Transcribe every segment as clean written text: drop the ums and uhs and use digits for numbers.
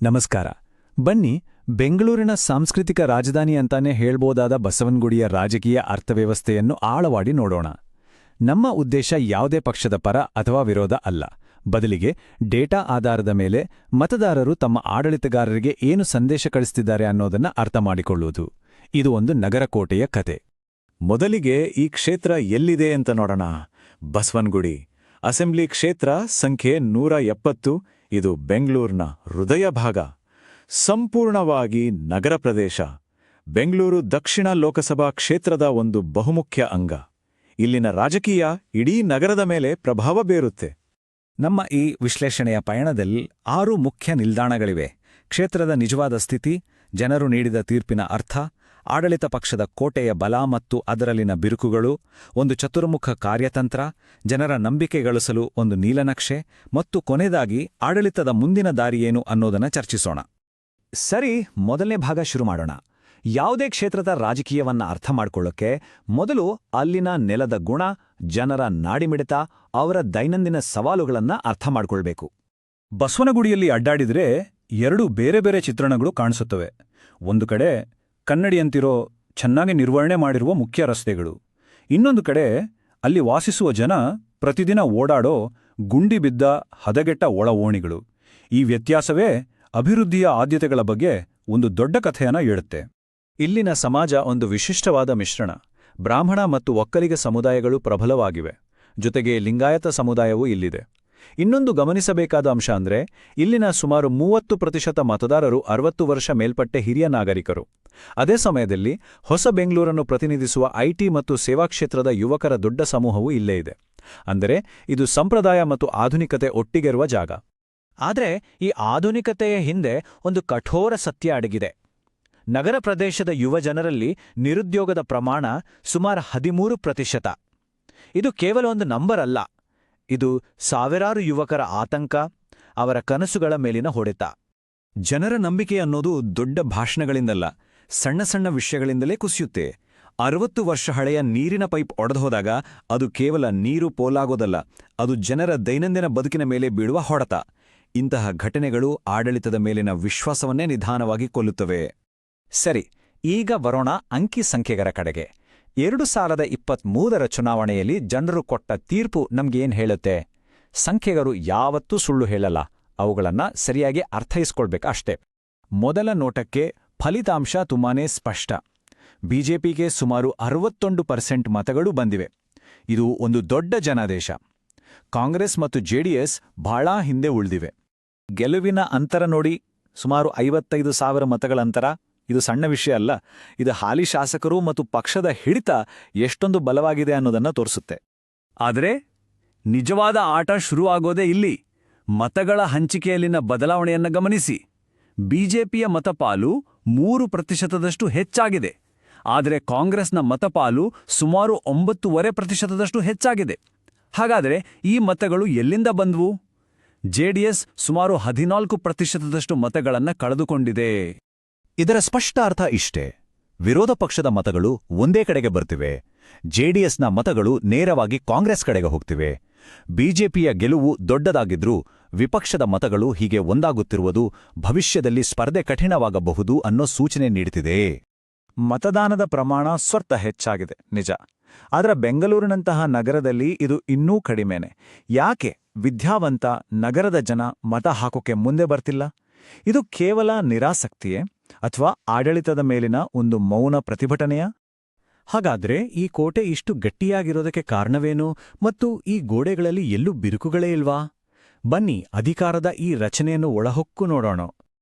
ನಮಸ್ಕಾರ. ಬನ್ನಿ, ಬೆಂಗಳೂರಿನ ಸಾಂಸ್ಕೃತಿಕ ರಾಜಧಾನಿ ಅಂತಾನೆ ಹೇಳ್ಬೋದಾದ ಬಸವನಗುಡಿಯ ರಾಜಕೀಯ ಅರ್ಥವ್ಯವಸ್ಥೆಯನ್ನು ಆಳವಾಡಿ ನೋಡೋಣ. ನಮ್ಮ ಉದ್ದೇಶ ಯಾವುದೇ ಪಕ್ಷದ ಪರ ಅಥವಾ ವಿರೋಧ ಅಲ್ಲ. ಬದಲಿಗೆ ಡೇಟಾ ಆಧಾರದ ಮೇಲೆ ಮತದಾರರು ತಮ್ಮ ಆಡಳಿತಗಾರರಿಗೆ ಏನು ಸಂದೇಶ ಕಳಿಸ್ತಿದ್ದಾರೆ ಅನ್ನೋದನ್ನ ಅರ್ಥ ಮಾಡಿಕೊಳ್ಳುವುದು. ಇದು ಒಂದು ನಗರ ಕೋಟೆಯ ಕತೆ. ಮೊದಲಿಗೆ ಈ ಕ್ಷೇತ್ರ ಎಲ್ಲಿದೆ ಅಂತ ನೋಡೋಣ. ಬಸವನಗುಡಿ ಅಸೆಂಬ್ಲಿ ಕ್ಷೇತ್ರ ಸಂಖ್ಯೆ 170. ಇದು ಬೆಂಗಳೂರಿನ ಹೃದಯ ಭಾಗ, ಸಂಪೂರ್ಣವಾಗಿ ನಗರ ಪ್ರದೇಶ. ಬೆಂಗಳೂರು ದಕ್ಷಿಣ ಲೋಕಸಭಾ ಕ್ಷೇತ್ರದ ಒಂದು ಬಹುಮುಖ್ಯ ಅಂಗ. ಇಲ್ಲಿನ ರಾಜಕೀಯ ಇಡೀ ನಗರದ ಮೇಲೆ ಪ್ರಭಾವ ಬೀರುತ್ತೆ. ನಮ್ಮ ಈ ವಿಶ್ಲೇಷಣೆಯ ಪಯಣದಲ್ಲಿ 6 ಮುಖ್ಯ ನಿಲ್ದಾಣಗಳಿವೆ. ಕ್ಷೇತ್ರದ ನಿಜವಾದ ಸ್ಥಿತಿ, ಜನರು ನೀಡಿದ ತೀರ್ಪಿನ ಅರ್ಥ, ಆಡಳಿತ ಪಕ್ಷದ ಕೋಟೆಯ ಬಲ ಮತ್ತು ಅದರಲ್ಲಿನ ಬಿರುಕುಗಳು, ಒಂದು ಚತುರ್ಮುಖ ಕಾರ್ಯತಂತ್ರ, ಜನರ ನಂಬಿಕೆ ಗಳಿಸಲು ಒಂದು ನೀಲನಕ್ಷೆ, ಮತ್ತು ಕೊನೆಯದಾಗಿ ಆಡಳಿತದ ಮುಂದಿನ ದಾರಿಯೇನು ಅನ್ನೋದನ್ನ ಚರ್ಚಿಸೋಣ. ಸರಿ, ಮೊದಲನೇ ಭಾಗ ಶುರು ಮಾಡೋಣ. ಯಾವುದೇ ಕ್ಷೇತ್ರದ ರಾಜಕೀಯವನ್ನ ಅರ್ಥ ಮಾಡ್ಕೊಳ್ಳೋಕೆ ಮೊದಲು ಅಲ್ಲಿನ ನೆಲದ ಗುಣ, ಜನರ ನಾಡಿಮಿಡಿತ, ಅವರ ದೈನಂದಿನ ಸವಾಲುಗಳನ್ನ ಅರ್ಥ ಮಾಡ್ಕೊಳ್ಬೇಕು. ಬಸವನಗುಡಿಯಲ್ಲಿ ಅಡ್ಡಾಡಿದ್ರೆ 2 ಬೇರೆ ಬೇರೆ ಚಿತ್ರಣಗಳು ಕಾಣಿಸುತ್ತವೆ. ಒಂದು ಕಡೆ ಕನ್ನಡಿಯಂತಿರೋ ಚೆನ್ನಾಗಿ ನಿರ್ವಹಣೆ ಮಾಡಿರುವ ಮುಖ್ಯ ರಸ್ತೆಗಳು, ಇನ್ನೊಂದು ಕಡೆ ಅಲ್ಲಿ ವಾಸಿಸುವ ಜನ ಪ್ರತಿದಿನ ಓಡಾಡೋ ಗುಂಡಿ ಬಿದ್ದ ಹದಗೆಟ್ಟ ಒಳ ಓಣಿಗಳು. ಈ ವ್ಯತ್ಯಾಸವೇ ಅಭಿವೃದ್ಧಿಯ ಆದ್ಯತೆಗಳ ಬಗ್ಗೆ ಒಂದು ದೊಡ್ಡ ಕಥೆಯನ್ನ ಹೇಳುತ್ತೆ. ಇಲ್ಲಿನ ಸಮಾಜ ಒಂದು ವಿಶಿಷ್ಟವಾದ ಮಿಶ್ರಣ. ಬ್ರಾಹ್ಮಣ ಮತ್ತು ಒಕ್ಕಲಿಗ ಸಮುದಾಯಗಳು ಪ್ರಬಲವಾಗಿವೆ, ಜೊತೆಗೆ ಲಿಂಗಾಯತ ಸಮುದಾಯವೂ ಇಲ್ಲಿದೆ. ಇನ್ನೊಂದು ಗಮನಿಸಬೇಕಾದ ಅಂಶ ಅಂದ್ರೆ, ಇಲ್ಲಿನ ಸುಮಾರು 30% ಮತದಾರರು 60 ವರ್ಷ ಮೇಲ್ಪಟ್ಟೆ ಹಿರಿಯ ನಾಗರಿಕರು. ಅದೇ ಸಮಯದಲ್ಲಿ ಹೊಸ ಬೆಂಗಳೂರನ್ನು ಪ್ರತಿನಿಧಿಸುವ ಐಟಿ ಮತ್ತು ಸೇವಾ ಕ್ಷೇತ್ರದ ಯುವಕರ ದೊಡ್ಡ ಸಮೂಹವೂ ಇಲ್ಲೇ ಇದೆ. ಅಂದರೆ ಇದು ಸಂಪ್ರದಾಯ ಮತ್ತು ಆಧುನಿಕತೆ ಒಟ್ಟಿಗಿರುವ ಜಾಗ. ಆದರೆ ಈ ಆಧುನಿಕತೆಯ ಹಿಂದೆ ಒಂದು ಕಠೋರ ಸತ್ಯ ಅಡಗಿದೆ. ನಗರ ಪ್ರದೇಶದ ಯುವ ಜನರಲ್ಲಿ ನಿರುದ್ಯೋಗದ ಪ್ರಮಾಣ ಸುಮಾರು 13%. ಇದು ಕೇವಲ ಒಂದು ನಂಬರ್ ಅಲ್ಲ, ಇದು ಸಾವಿರಾರು ಯುವಕರ ಆತಂಕ, ಅವರ ಕನಸುಗಳ ಮೇಲಿನ ಹೊಡೆತ. ಜನರ ನಂಬಿಕೆ ಅನ್ನೋದು ದೊಡ್ಡ ಭಾಷಣಗಳಿಂದಲ್ಲ, ಸಣ್ಣ ಸಣ್ಣ ವಿಷಯಗಳಿಂದಲೇ ಕುಸಿಯುತ್ತೆ. 60 ವರ್ಷ ಹಳೆಯ ನೀರಿನ ಪೈಪ್ ಒಡೆದೋದಾಗ ಅದು ಕೇವಲ ನೀರು ಪೋಲಾಗೋದಲ್ಲ, ಅದು ಜನರ ದೈನಂದಿನ ಬದುಕಿನ ಮೇಲೆ ಬೀಳುವ ಹೊಡೆತ. ಇಂತಹ ಘಟನೆಗಳು ಆಡಳಿತದ ಮೇಲಿನ ವಿಶ್ವಾಸವನ್ನೇ ನಿಧಾನವಾಗಿ ಕೊಲ್ಲುತ್ತವೆ. ಸರಿ, ಈಗ ಬರೋಣ ಅಂಕಿ ಸಂಖ್ಯೆಗಳ ಕಡೆಗೆ. 2023ರ ಚುನಾವಣೆಯಲ್ಲಿ ಜನರು ಕೊಟ್ಟ ತೀರ್ಪು ನಮ್ಗೇನ್ ಹೇಳುತ್ತೆ? ಸಂಖ್ಯೆಗಳು ಯಾವತ್ತೂ ಸುಳ್ಳು ಹೇಳಲ್ಲ, ಅವುಗಳನ್ನ ಸರಿಯಾಗಿ ಅರ್ಥೈಸ್ಕೊಳ್ಬೇಕಷ್ಟೇ. ಮೊದಲ ನೋಟಕ್ಕೆ ಫಲಿತಾಂಶ ತುಂಬಾನೇ ಸ್ಪಷ್ಟ. ಬಿಜೆಪಿಗೆ ಸುಮಾರು 61% ಮತಗಳು ಬಂದಿವೆ. ಇದು ಒಂದು ದೊಡ್ಡ ಜನಾದೇಶ. ಕಾಂಗ್ರೆಸ್ ಮತ್ತು ಜೆಡಿಎಸ್ ಬಹಳ ಹಿಂದೆ ಉಳಿದಿವೆ. ಗೆಲುವಿನ ಅಂತರ ನೋಡಿ, ಸುಮಾರು 55,000 ಮತಗಳ ಅಂತರ. ಇದು ಸಣ್ಣ ವಿಷಯ ಅಲ್ಲ. ಇದು ಹಾಲಿ ಶಾಸಕರು ಮತ್ತು ಪಕ್ಷದ ಹಿಡಿತ ಎಷ್ಟೊಂದು ಬಲವಾಗಿದೆ ಅನ್ನೋದನ್ನ ತೋರಿಸುತ್ತೆ. ಆದರೆ ನಿಜವಾದ ಆಟ ಶುರುವಾಗೋದೇ ಇಲ್ಲಿ. ಮತಗಳ ಹಂಚಿಕೆಯಲ್ಲಿನ ಬದಲಾವಣೆಯನ್ನ ಗಮನಿಸಿ. ಬಿಜೆಪಿಯ ಮತಪಾಲು 3%ದಷ್ಟು ಹೆಚ್ಚಾಗಿದೆ. ಆದರೆ ಕಾಂಗ್ರೆಸ್ನ ಮತಪಾಲು ಸುಮಾರು 9.5%ದಷ್ಟು ಹೆಚ್ಚಾಗಿದೆ. ಹಾಗಾದರೆ ಈ ಮತಗಳು ಎಲ್ಲಿಂದ ಬಂದ್ವು? ಜೆಡಿಎಸ್ ಸುಮಾರು 14%ದಷ್ಟು ಮತಗಳನ್ನ ಕಳೆದುಕೊಂಡಿದೆ. ಇದರ ಸ್ಪಷ್ಟ ಅರ್ಥ ಇಷ್ಟೇ: ವಿರೋಧ ಪಕ್ಷದ ಮತಗಳು ಒಂದೇ ಕಡೆಗೆ ಬರ್ತಿವೆ. ಜೆಡಿಎಸ್ನ ಮತಗಳು ನೇರವಾಗಿ ಕಾಂಗ್ರೆಸ್ ಕಡೆಗೆ ಹೋಗ್ತಿವೆ. ಬಿಜೆಪಿಯ ಗೆಲುವು ದೊಡ್ಡದಾಗಿದ್ರೂ ವಿಪಕ್ಷದ ಮತಗಳು ಹೀಗೆ ಒಂದಾಗುತ್ತಿರುವುದು ಭವಿಷ್ಯದಲ್ಲಿ ಸ್ಪರ್ಧೆ ಕಠಿಣವಾಗಬಹುದು ಅನ್ನೋ ಸೂಚನೆ ನೀಡುತ್ತಿದೆ. ಮತದಾನದ ಪ್ರಮಾಣ ಸ್ವಲ್ಪ ಹೆಚ್ಚಾಗಿದೆ ನಿಜ, ಆದರೆ ಬೆಂಗಳೂರಿನಂತಹ ನಗರದಲ್ಲಿ ಇದು ಇನ್ನೂ ಕಡಿಮೆನೆ. ಯಾಕೆ ವಿದ್ಯಾವಂತ ನಗರದ ಜನ ಮತ ಹಾಕೋಕೆ ಮುಂದೆ ಬರ್ತಿಲ್ಲ? ಇದು ಕೇವಲ ನಿರಾಸಕ್ತಿಯೇ ಅಥವಾ ಆಡಳಿತದ ಮೇಲಿನ ಒಂದು ಮೌನ ಪ್ರತಿಭಟನೆಯ? ಹಾಗಾದ್ರೆ ಈ ಕೋಟೆ ಇಷ್ಟು ಗಟ್ಟಿಯಾಗಿರೋದಕ್ಕೆ ಕಾರಣವೇನು? ಮತ್ತು ಈ ಗೋಡೆಗಳಲ್ಲಿ ಎಲ್ಲೂ ಬಿರುಕುಗಳೇ ಇಲ್ವಾ? ಬನ್ನಿ, ಅಧಿಕಾರದ ಈ ರಚನೆಯನ್ನು ಒಳಹೊಕ್ಕು ನೋಡೋಣ.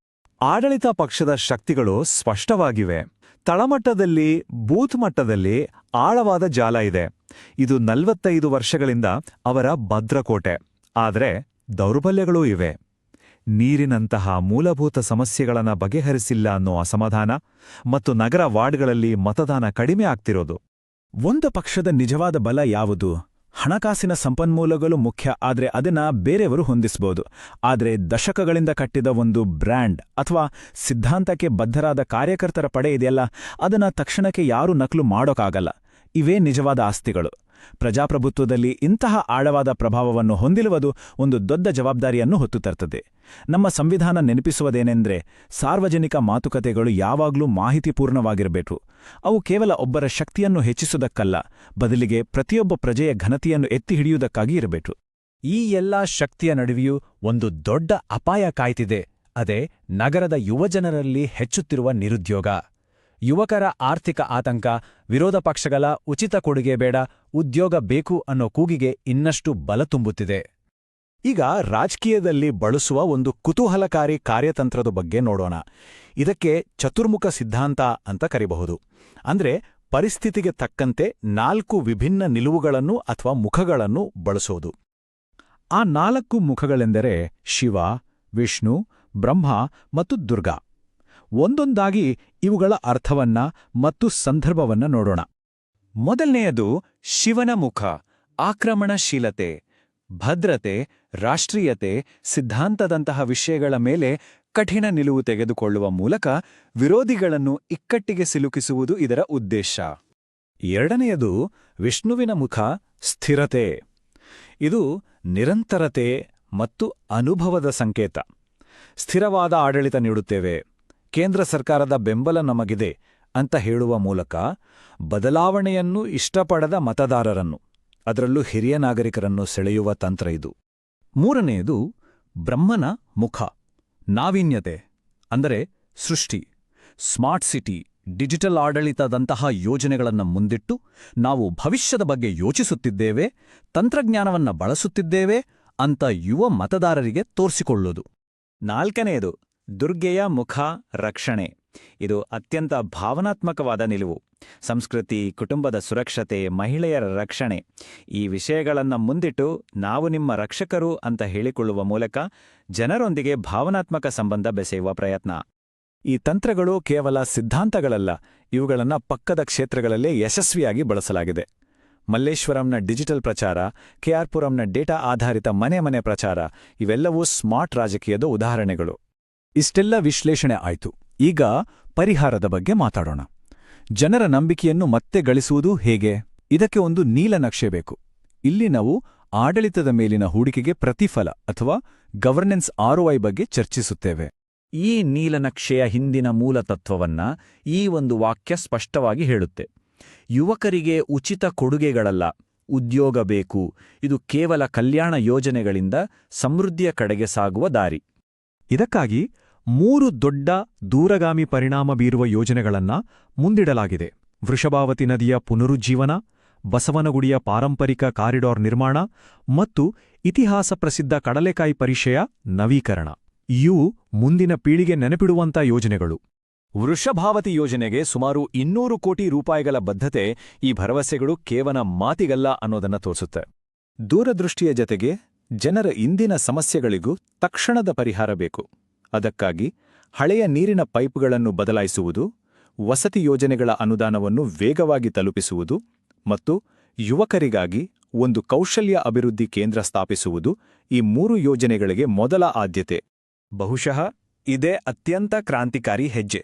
ಆಡಳಿತ ಪಕ್ಷದ ಶಕ್ತಿಗಳು ಸ್ಪಷ್ಟವಾಗಿವೆ. ತಳಮಟ್ಟದಲ್ಲಿ, ಬೂತ್ ಮಟ್ಟದಲ್ಲಿ ಆಳವಾದ ಜಾಲ ಇದೆ. ಇದು 45 ವರ್ಷಗಳಿಂದ ಅವರ ಭದ್ರಕೋಟೆ. ಆದರೆ ದೌರ್ಬಲ್ಯಗಳೂ ಇವೆ. ನೀರಿನಂತಹ ಮೂಲಭೂತ ಸಮಸ್ಯೆಗಳನ್ನು ಬಗೆಹರಿಸಿಲ್ಲ ಅನ್ನೋ ಅಸಮಾಧಾನ, ಮತ್ತು ನಗರ ವಾರ್ಡ್ಗಳಲ್ಲಿ ಮತದಾನ ಕಡಿಮೆ ಆಗ್ತಿರೋದು. ಒಂದು ಪಕ್ಷದ ನಿಜವಾದ ಬಲ ಯಾವುದು? ಹಣಕಾಸಿನ ಸಂಪನ್ಮೂಲಗಳು ಮುಖ್ಯ, ಆದರೆ ಅದನ್ನ ಬೇರೆಯವರು ಹೊಂದಿಸಬಹುದು. ಆದರೆ ದಶಕಗಳಿಂದ ಕಟ್ಟಿದ ಒಂದು ಬ್ರ್ಯಾಂಡ್ ಅಥವಾ ಸಿದ್ಧಾಂತಕ್ಕೆ ಬದ್ಧರಾದ ಕಾರ್ಯಕರ್ತರ ಪಡೆ ಇದೆಯಲ್ಲ, ಅದನ್ನ ತಕ್ಷಣಕ್ಕೆ ಯಾರೂ ನಕಲು ಮಾಡೋಕ್ಕಾಗಲ್ಲ. ಇವೇ ನಿಜವಾದ ಆಸ್ತಿಗಳು. ಪ್ರಜಾಪ್ರಭುತ್ವದಲ್ಲಿ ಇಂತಹ ಆಳವಾದ ಪ್ರಭಾವವನ್ನು ಹೊಂದಿರುವುದು ಒಂದು ದೊಡ್ಡ ಜವಾಬ್ದಾರಿಯನ್ನು ಹೊತ್ತು ತರ್ತದೆ. ನಮ್ಮ ಸಂವಿಧಾನ ನೆನಪಿಸುವುದೇನೆಂದರೆ, ಸಾರ್ವಜನಿಕ ಮಾತುಕತೆಗಳು ಯಾವಾಗಲೂ ಮಾಹಿತಿಪೂರ್ಣವಾಗಿರಬೇಕು. ಅವು ಕೇವಲ ಒಬ್ಬರ ಶಕ್ತಿಯನ್ನು ಹೆಚ್ಚಿಸುವುದಕ್ಕಲ್ಲ, ಬದಲಿಗೆ ಪ್ರತಿಯೊಬ್ಬ ಪ್ರಜೆಯ ಘನತೆಯನ್ನು ಎತ್ತಿ ಹಿಡಿಯುವುದಕ್ಕಾಗಿ ಇರಬೇಕು. ಈ ಎಲ್ಲಾ ಶಕ್ತಿಯ ನಡುವೆಯೂ ಒಂದು ದೊಡ್ಡ ಅಪಾಯ ಕಾಯ್ತಿದೆ. ಅದೇ ನಗರದ ಯುವಜನರಲ್ಲಿ ಹೆಚ್ಚುತ್ತಿರುವ ನಿರುದ್ಯೋಗ. ಯುವಕರ ಆರ್ಥಿಕ ಆತಂಕ, ವಿರೋಧ ಪಕ್ಷಗಳ ಉಚಿತ ಕೊಡುಗೆ ಬೇಡ, ಉದ್ಯೋಗ ಬೇಕು ಅನ್ನೋ ಕೂಗಿಗೆ ಇನ್ನಷ್ಟು ಬಲ ತುಂಬುತ್ತಿದೆ. ಈಗ ರಾಜಕೀಯದಲ್ಲಿ ಬಳಸುವ ಒಂದು ಕುತೂಹಲಕಾರಿ ಕಾರ್ಯತಂತ್ರದ ಬಗ್ಗೆ ನೋಡೋಣ. ಇದಕ್ಕೆ ಚತುರ್ಮುಖ ಸಿದ್ಧಾಂತ ಅಂತ ಕರೆಯಬಹುದು. ಅಂದ್ರೆ ಪರಿಸ್ಥಿತಿಗೆ ತಕ್ಕಂತೆ 4 ವಿಭಿನ್ನ ನಿಲುವುಗಳನ್ನು ಅಥವಾ ಮುಖಗಳನ್ನು ಬಳಸೋದು. ಆ 4 ಮುಖಗಳೆಂದರೆ ಶಿವ, ವಿಷ್ಣು, ಬ್ರಹ್ಮ ಮತ್ತು ದುರ್ಗಾ. ಒಂದೊಂದಾಗಿ ಇವುಗಳ ಅರ್ಥವನ್ನ ಮತ್ತು ಸಂದರ್ಭವನ್ನ ನೋಡೋಣ. ಮೊದಲನೆಯದು ಶಿವನ ಮುಖ. ಆಕ್ರಮಣಶೀಲತೆ, ಭದ್ರತೆ, ರಾಷ್ಟ್ರೀಯತೆ, ಸಿದ್ಧಾಂತದಂತಹ ವಿಷಯಗಳ ಮೇಲೆ ಕಠಿಣ ನಿಲುವು ತೆಗೆದುಕೊಳ್ಳುವ ಮೂಲಕ ವಿರೋಧಿಗಳನ್ನು ಇಕ್ಕಟ್ಟಿಗೆ ಸಿಲುಕಿಸುವುದು ಇದರ ಉದ್ದೇಶ. ಎರಡನೆಯದು ವಿಷ್ಣುವಿನ ಮುಖ, ಸ್ಥಿರತೆ. ಇದು ನಿರಂತರತೆ ಮತ್ತು ಅನುಭವದ ಸಂಕೇತ. ಸ್ಥಿರವಾದ ಆಡಳಿತ ನೀಡುತ್ತೇವೆ, ಕೇಂದ್ರ ಸರ್ಕಾರದ ಬೆಂಬಲ ನಮಗಿದೆ ಅಂತ ಹೇಳುವ ಮೂಲಕ ಬದಲಾವಣೆಯನ್ನು ಇಷ್ಟಪಡದ ಮತದಾರರನ್ನು, ಅದರಲ್ಲೂ ಹಿರಿಯ ನಾಗರಿಕರನ್ನು ಸೆಳೆಯುವ ತಂತ್ರ ಇದು. ಮೂರನೆಯದು ಬ್ರಹ್ಮನ ಮುಖ, ನಾವೀನ್ಯತೆ. ಅಂದರೆ ಸೃಷ್ಟಿ, ಸ್ಮಾರ್ಟ್ ಸಿಟಿ, ಡಿಜಿಟಲ್ ಆಡಳಿತದಂತಹ ಯೋಜನೆಗಳನ್ನು ಮುಂದಿಟ್ಟು ನಾವು ಭವಿಷ್ಯದ ಬಗ್ಗೆ ಯೋಚಿಸುತ್ತಿದ್ದೇವೆ, ತಂತ್ರಜ್ಞಾನವನ್ನು ಬಳಸುತ್ತಿದ್ದೇವೆ ಅಂತ ಯುವ ಮತದಾರರಿಗೆ ತೋರಿಸಿಕೊಳ್ಳೋದು. ನಾಲ್ಕನೆಯದು ದುರ್ಗೆಯ ಮುಖ, ರಕ್ಷಣೆ. ಇದು ಅತ್ಯಂತ ಭಾವನಾತ್ಮಕವಾದ ನಿಲುವು. ಸಂಸ್ಕೃತಿ, ಕುಟುಂಬದ ಸುರಕ್ಷತೆ, ಮಹಿಳೆಯರ ರಕ್ಷಣೆ ಈ ವಿಷಯಗಳನ್ನು ಮುಂದಿಟ್ಟು ನಾವು ನಿಮ್ಮ ರಕ್ಷಕರು ಅಂತ ಹೇಳಿಕೊಳ್ಳುವ ಮೂಲಕ ಜನರೊಂದಿಗೆ ಭಾವನಾತ್ಮಕ ಸಂಬಂಧ ಬೆಸೆಯುವ ಪ್ರಯತ್ನ. ಈ ತಂತ್ರಗಳು ಕೇವಲ ಸಿದ್ಧಾಂತಗಳಲ್ಲ, ಇವುಗಳನ್ನು ಪಕ್ಕದ ಕ್ಷೇತ್ರಗಳಲ್ಲೇ ಯಶಸ್ವಿಯಾಗಿ ಬಳಸಲಾಗಿದೆ. ಮಲ್ಲೇಶ್ವರಂನ ಡಿಜಿಟಲ್ ಪ್ರಚಾರ, ಕೆಆರ್ ಪುರಂನ ಡೇಟಾ ಆಧಾರಿತ ಮನೆ ಮನೆ ಪ್ರಚಾರ ಇವೆಲ್ಲವೂ ಸ್ಮಾರ್ಟ್ ರಾಜಕೀಯದ ಉದಾಹರಣೆಗಳು. ಇಷ್ಟೆಲ್ಲ ವಿಶ್ಲೇಷಣೆ ಆಯ್ತು. ಈಗ ಪರಿಹಾರದ ಬಗ್ಗೆ ಮಾತಾಡೋಣ. ಜನರ ನಂಬಿಕೆಯನ್ನು ಮತ್ತೆ ಗಳಿಸುವುದು ಹೇಗೆ? ಇದಕ್ಕೆ ಒಂದು ನೀಲನಕ್ಷೆ ಬೇಕು. ಇಲ್ಲಿ ನಾವು ಆಡಳಿತದ ಮೇಲಿನ ಹೂಡಿಕೆಗೆ ಪ್ರತಿಫಲ ಅಥವಾ ಗವರ್ನೆನ್ಸ್ ROI ಬಗ್ಗೆ ಚರ್ಚಿಸುತ್ತೇವೆ. ಈ ನೀಲನಕ್ಷೆಯ ಹಿಂದಿನ ಮೂಲತತ್ವವನ್ನ ಈ ಒಂದು ವಾಕ್ಯ ಸ್ಪಷ್ಟವಾಗಿ ಹೇಳುತ್ತೆ. ಯುವಕರಿಗೆ ಉಚಿತ ಕೊಡುಗೆಗಳಲ್ಲ, ಉದ್ಯೋಗ ಬೇಕು. ಇದು ಕೇವಲ ಕಲ್ಯಾಣ ಯೋಜನೆಗಳಿಂದ ಸಮೃದ್ಧಿಯ ಕಡೆಗೆ ಸಾಗುವ ದಾರಿ. ಇದಕ್ಕಾಗಿ 3 ದೊಡ್ಡ ದೂರಗಾಮಿ ಪರಿಣಾಮ ಬೀರುವ ಯೋಜನೆಗಳನ್ನ ಮುಂದಿಡಲಾಗಿದೆ. ವೃಷಭಾವತಿ ನದಿಯ ಪುನರುಜ್ಜೀವನ, ಬಸವನಗುಡಿಯ ಪಾರಂಪರಿಕ ಕಾರಿಡಾರ್ ನಿರ್ಮಾಣ ಮತ್ತು ಇತಿಹಾಸ ಪ್ರಸಿದ್ಧ ಕಡಲೆಕಾಯಿ ಪರಿಷೆಯ ನವೀಕರಣ. ಇವು ಮುಂದಿನ ಪೀಳಿಗೆ ನೆನಪಿಡುವಂಥ ಯೋಜನೆಗಳು. ವೃಷಭಾವತಿ ಯೋಜನೆಗೆ ಸುಮಾರು 200 ಕೋಟಿ ರೂಪಾಯಿಗಳ ಬದ್ಧತೆ. ಈ ಭರವಸೆಗಳು ಕೇವಲ ಮಾತಿಗಲ್ಲ ಅನ್ನೋದನ್ನ ತೋರಿಸುತ್ತೆ. ದೂರದೃಷ್ಟಿಯ ಜತೆಗೆ ಜನರ ಇಂದಿನ ಸಮಸ್ಯೆಗಳಿಗೂ ತಕ್ಷಣದ ಪರಿಹಾರ ಬೇಕು. ಅದಕ್ಕಾಗಿ ಹಳೆಯ ನೀರಿನ ಪೈಪ್ಗಳನ್ನು ಬದಲಾಯಿಸುವುದು, ವಸತಿ ಯೋಜನೆಗಳ ಅನುದಾನವನ್ನು ವೇಗವಾಗಿ ತಲುಪಿಸುವುದು ಮತ್ತು ಯುವಕರಿಗಾಗಿ ಒಂದು ಕೌಶಲ್ಯ ಅಭಿವೃದ್ಧಿ ಕೇಂದ್ರ ಸ್ಥಾಪಿಸುವುದು ಈ 3 ಯೋಜನೆಗಳಿಗೆ ಮೊದಲ ಆದ್ಯತೆ. ಬಹುಶಃ ಇದೇ ಅತ್ಯಂತ ಕ್ರಾಂತಿಕಾರಿ ಹೆಜ್ಜೆ.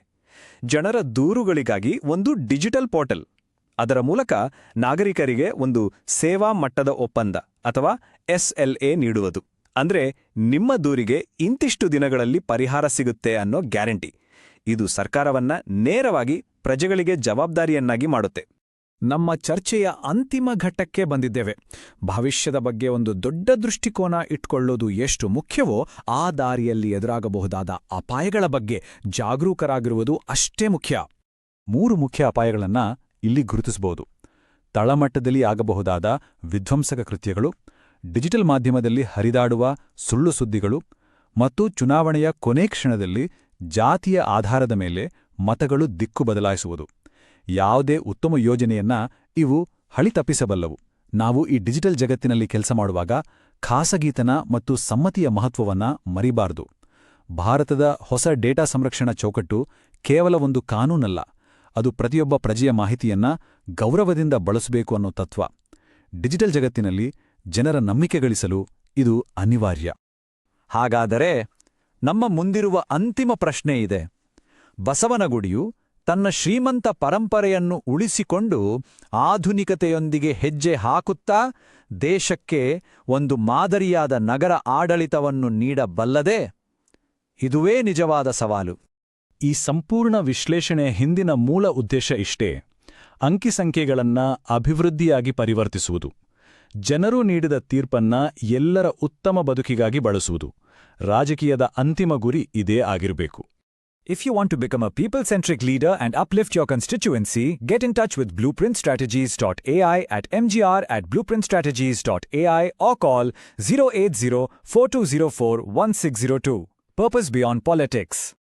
ಜನರ ದೂರುಗಳಿಗಾಗಿ ಒಂದು ಡಿಜಿಟಲ್ ಪೋರ್ಟಲ್, ಅದರ ಮೂಲಕ ನಾಗರಿಕರಿಗೆ ಒಂದು ಸೇವಾ ಮಟ್ಟದ ಒಪ್ಪಂದ ಅಥವಾ SLA ನೀಡುವುದು. ಅಂದ್ರೆ ನಿಮ್ಮ ದೂರಿಗೆ ಇಂತಿಷ್ಟು ದಿನಗಳಲ್ಲಿ ಪರಿಹಾರ ಸಿಗುತ್ತೆ ಅನ್ನೋ ಗ್ಯಾರಂಟಿ. ಇದು ಸರ್ಕಾರವನ್ನ ನೇರವಾಗಿ ಪ್ರಜೆಗಳಿಗೆ ಜವಾಬ್ದಾರಿಯನ್ನಾಗಿ ಮಾಡುತ್ತೆ. ನಮ್ಮ ಚರ್ಚೆಯ ಅಂತಿಮ ಘಟ್ಟಕ್ಕೆ ಬಂದಿದ್ದೇವೆ. ಭವಿಷ್ಯದ ಬಗ್ಗೆ ಒಂದು ದೊಡ್ಡ ದೃಷ್ಟಿಕೋನ ಇಟ್ಕೊಳ್ಳೋದು ಎಷ್ಟು ಮುಖ್ಯವೋ, ಆ ದಾರಿಯಲ್ಲಿ ಎದುರಾಗಬಹುದಾದ ಅಪಾಯಗಳ ಬಗ್ಗೆ ಜಾಗರೂಕರಾಗಿರುವುದು ಅಷ್ಟೇ ಮುಖ್ಯ. 3 ಮುಖ್ಯ ಅಪಾಯಗಳನ್ನ ಇಲ್ಲಿ ಗುರುತಿಸಬಹುದು. ತಳಮಟ್ಟದಲ್ಲಿ ಆಗಬಹುದಾದ ವಿಧ್ವಂಸಕ ಕೃತ್ಯಗಳು, ಡಿಜಿಟಲ್ ಮಾಧ್ಯಮದಲ್ಲಿ ಹರಿದಾಡುವ ಸುಳ್ಳು ಸುದ್ದಿಗಳು ಮತ್ತು ಚುನಾವಣೆಯ ಕೊನೆ ಕ್ಷಣದಲ್ಲಿ ಜಾತಿಯ ಆಧಾರದ ಮೇಲೆ ಮತಗಳು ದಿಕ್ಕು ಬದಲಾಯಿಸುವುದು. ಯಾವುದೇ ಉತ್ತಮ ಯೋಜನೆಯನ್ನ ಇವು ಹಳಿತಪ್ಪಿಸಬಲ್ಲವು. ನಾವು ಈ ಡಿಜಿಟಲ್ ಜಗತ್ತಿನಲ್ಲಿ ಕೆಲಸ ಮಾಡುವಾಗ ಖಾಸಗಿತನ ಮತ್ತು ಸಮ್ಮತಿಯ ಮಹತ್ವವನ್ನ ಮರಿಬಾರದು. ಭಾರತದ ಹೊಸ ಡೇಟಾ ಸಂರಕ್ಷಣಾ ಚೌಕಟ್ಟು ಕೇವಲ ಒಂದು ಕಾನೂನಲ್ಲ, ಅದು ಪ್ರತಿಯೊಬ್ಬ ಪ್ರಜೆಯ ಮಾಹಿತಿಯನ್ನ ಗೌರವದಿಂದ ಬಳಸಬೇಕು ಅನ್ನೋ ತತ್ವ. ಡಿಜಿಟಲ್ ಜಗತ್ತಿನಲ್ಲಿ ಜನರ ನಂಬಿಕೆ ಗಳಿಸಲು ಇದು ಅನಿವಾರ್ಯ. ಹಾಗಾದರೆ ನಮ್ಮ ಮುಂದಿರುವ ಅಂತಿಮ ಪ್ರಶ್ನೆ ಇದೆ. ಬಸವನಗುಡಿಯು ತನ್ನ ಶ್ರೀಮಂತ ಪರಂಪರೆಯನ್ನು ಉಳಿಸಿಕೊಂಡು ಆಧುನಿಕತೆಯೊಂದಿಗೆ ಹೆಜ್ಜೆ ಹಾಕುತ್ತಾ ದೇಶಕ್ಕೆ ಒಂದು ಮಾದರಿಯಾದ ನಗರ ಆಡಳಿತವನ್ನು ನೀಡಬಲ್ಲದೆ? ಇದುವೇ ನಿಜವಾದ ಸವಾಲು. ಈ ಸಂಪೂರ್ಣ ವಿಶ್ಲೇಷಣೆಯ ಹಿಂದಿನ ಮೂಲ ಉದ್ದೇಶ ಇಷ್ಟೇ: ಅಂಕಿಸಂಖ್ಯೆಗಳನ್ನ ಅಭಿವೃದ್ಧಿಯಾಗಿ ಪರಿವರ್ತಿಸುವುದು, ಜನರು ನೀಡಿದ ತೀರ್ಪನ್ನ ಎಲ್ಲರ ಉತ್ತಮ ಬದುಕಿಗಾಗಿ ಬಳಸುವುದು. ರಾಜಕೀಯದ ಅಂತಿಮ ಗುರಿ ಇದೇ ಆಗಿರಬೇಕು. If you want to become a people-centric leader and uplift your constituency, get in touch with blueprintstrategies.ai at mgr@blueprintstrategies.ai or call 080-4204-1602. Purpose Beyond Politics.